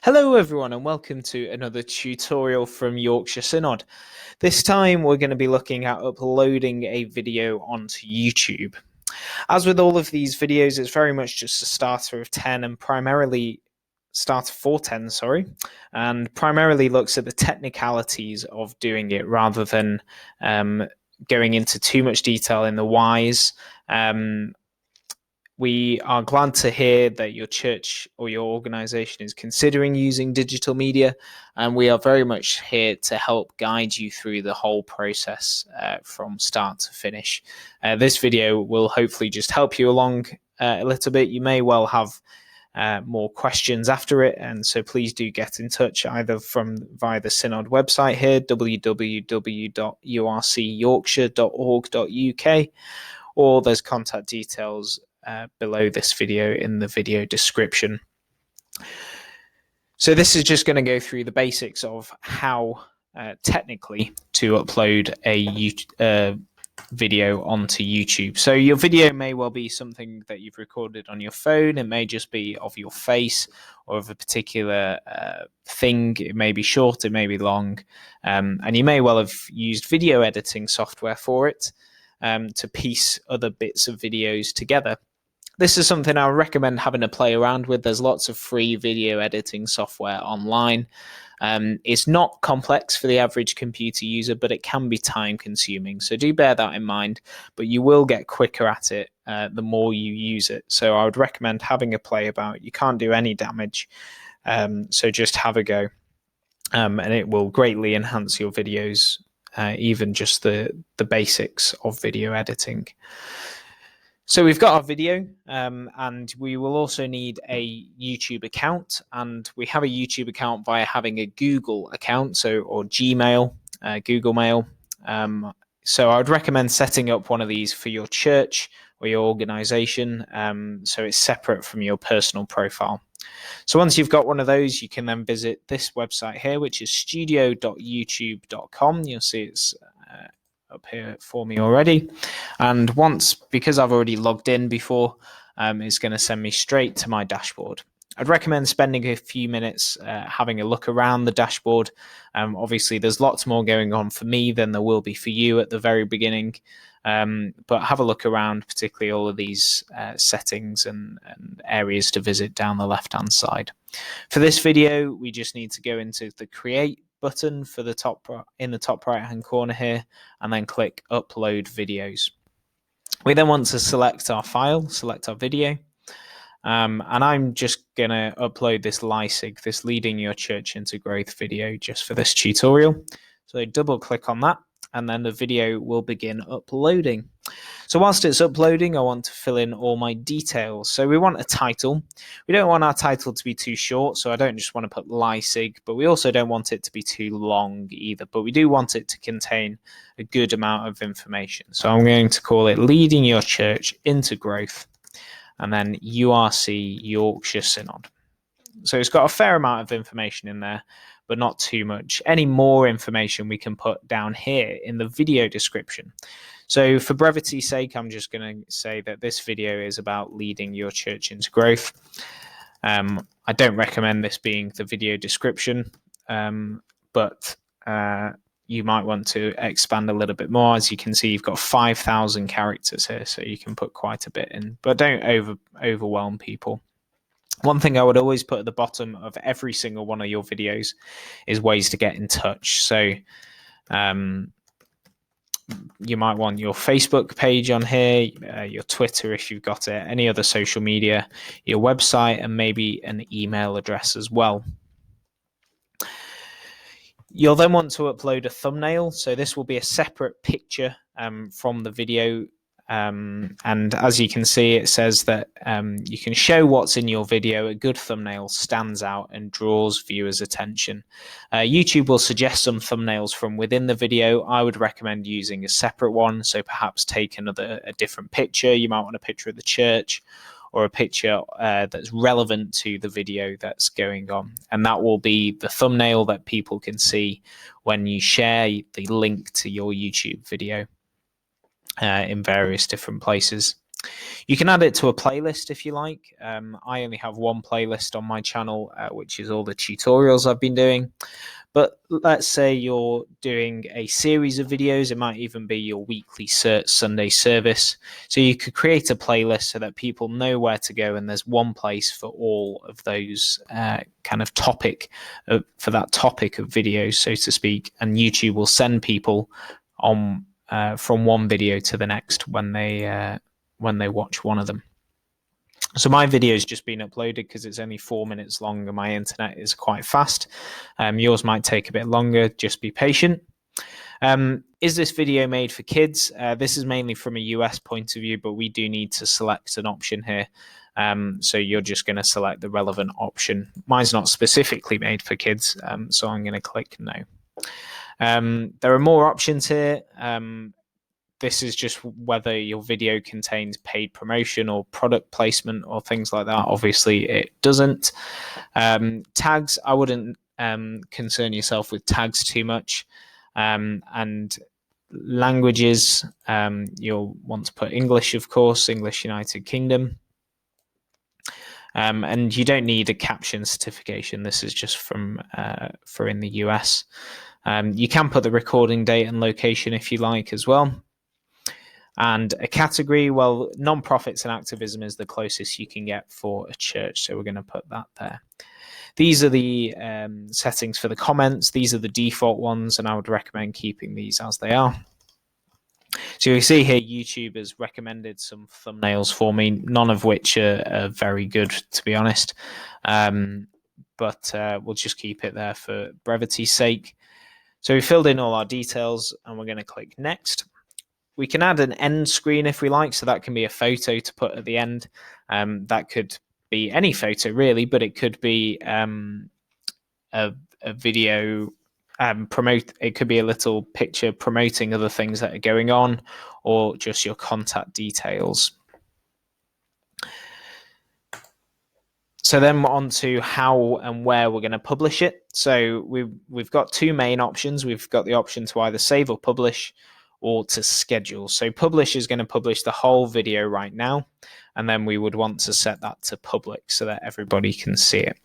Hello everyone and welcome to another tutorial from Yorkshire Synod. This time we're going to be looking at uploading a video onto YouTube. As with all of these videos, it's very much just a starter of 10 and primarily starter for 10, and primarily looks at the technicalities of doing it rather than going into too much detail in the whys. We are glad to hear that your church or your organization is considering using digital media, and we are very much here to help guide you through the whole process from start to finish. This video will hopefully just help you along a little bit. You may well have more questions after it, and so please do get in touch either via the Synod website here, www.urcyorkshire.org.uk, or there's contact details below this video in the video description. So this is just going to go through the basics of how technically to upload a video onto YouTube. So your video may well be something that you've recorded on your phone. It may just be of your face or of a particular thing. It may be short, it may be long, and you may well have used video editing software for it to piece other bits of videos together. This is something I would recommend having a play around with. There's lots of free video editing software online. It's not complex for the average computer user, but it can be time consuming. So do bear that in mind, but you will get quicker at it the more you use it. So I would recommend having a play about. You can't do any damage. So just have a go. And it will greatly enhance your videos, even just the basics of video editing. So we've got our video, and we will also need a YouTube account, and we have a YouTube account via having a Google account, or Gmail, Google Mail. So I would recommend setting up one of these for your church or your organization, so it's separate from your personal profile. So once you've got one of those, you can then visit this website here, which is studio.youtube.com. You'll see it's up here for me already, and because I've already logged in before, it's going to send me straight to my dashboard. I'd recommend spending a few minutes having a look around the dashboard. Obviously there's lots more going on for me than there will be for you at the very beginning, but have a look around, particularly all of these settings and areas to visit down the left hand side. For this video we just need to go into the create button in the top right hand corner here, and then click upload videos. We then want to select our file, select our video, and I'm just gonna upload this LISIG, this Leading Your Church into Growth video, just for this tutorial. So double click on that, and then the video will begin uploading. So whilst it's uploading, I want to fill in all my details. So we want a title. We don't want our title to be too short, so I don't just want to put LISIG, but we also don't want it to be too long either, but we do want it to contain a good amount of information. So I'm going to call it Leading Your Church into Growth, and then URC Yorkshire Synod. So it's got a fair amount of information in there, but not too much. Any more information we can put down here in the video description. So for brevity's sake, I'm just going to say that this video is about leading your church into growth. I don't recommend this being the video description, but you might want to expand a little bit more. As you can see, you've got 5,000 characters here, so you can put quite a bit in, but don't overwhelm people. One thing I would always put at the bottom of every single one of your videos is ways to get in touch. So you might want your Facebook page on here, your Twitter if you've got it, any other social media, your website, and maybe an email address as well. You'll then want to upload a thumbnail. So this will be a separate picture from the video. And as you can see, it says that you can show what's in your video. A good thumbnail stands out and draws viewers' attention. YouTube will suggest some thumbnails from within the video. I would recommend using a separate one. So perhaps take a different picture. You might want a picture of the church, or a picture that's relevant to the video that's going on. And that will be the thumbnail that people can see when you share the link to your YouTube video in various different places. You can add it to a playlist if you like. I only have one playlist on my channel, which is all the tutorials I've been doing. But let's say you're doing a series of videos. It might even be your weekly Sunday service. So you could create a playlist so that people know where to go, and there's one place for all of those kind of for that topic of videos, so to speak. And YouTube will send people on from one video to the next when they watch one of them. So my video has just been uploaded because it's only 4 minutes long and my internet is quite fast. Yours might take a bit longer. Just be patient. Is this video made for kids? This is mainly from a US point of view, but we do need to select an option here. So you're just going to select the relevant option. Mine's not specifically made for kids, so I'm going to click no. There are more options here. This is just whether your video contains paid promotion or product placement or things like that. Obviously, it doesn't. Tags, I wouldn't concern yourself with tags too much. And languages, you'll want to put English, of course, English United Kingdom. And you don't need a caption certification. This is just for in the US. You can put the recording date and location if you like as well. And a category, well, non-profits and activism is the closest you can get for a church. So we're going to put that there. These are the settings for the comments. These are the default ones, and I would recommend keeping these as they are. So you see here, YouTube has recommended some thumbnails for me, none of which are very good, to be honest. But we'll just keep it there for brevity's sake. So we filled in all our details, and we're going to click next. We can add an end screen if we like, so that can be a photo to put at the end. That could be any photo really, but it could be a video it could be a little picture promoting other things that are going on, or just your contact details. So then on to how and where we're going to publish it. So we've got two main options. We've got the option to either save or publish, or to schedule. So publish is going to publish the whole video right now, and then we would want to set that to public so that everybody can see it.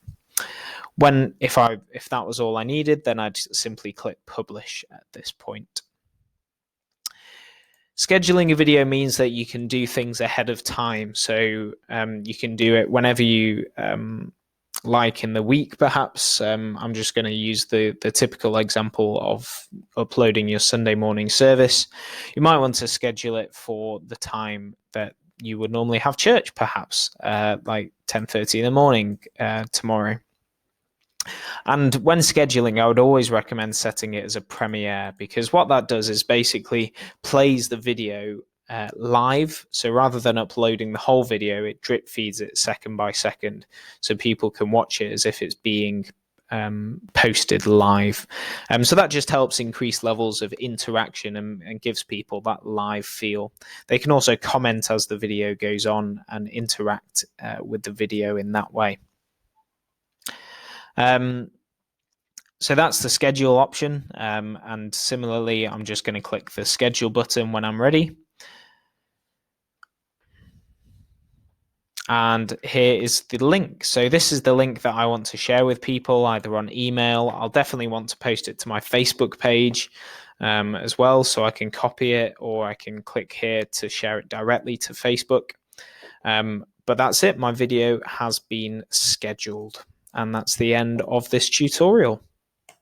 If that was all I needed, then I'd simply click publish at this point. Scheduling a video means that you can do things ahead of time. So you can do it whenever you like in the week, perhaps. I'm just going to use the typical example of uploading your Sunday morning service. You might want to schedule it for the time that you would normally have church, perhaps, like 10:30 in the morning tomorrow. And when scheduling, I would always recommend setting it as a premiere, because what that does is basically plays the video live. So rather than uploading the whole video, it drip feeds it second by second, so people can watch it as if it's being posted live. So that just helps increase levels of interaction and gives people that live feel. They can also comment as the video goes on and interact with the video in that way. So that's the schedule option. And similarly, I'm just going to click the schedule button when I'm ready. And here is the link. So this is the link that I want to share with people, either on email. I'll definitely want to post it to my Facebook page as well, so I can copy it, or I can click here to share it directly to Facebook. But that's it. My video has been scheduled. And that's the end of this tutorial.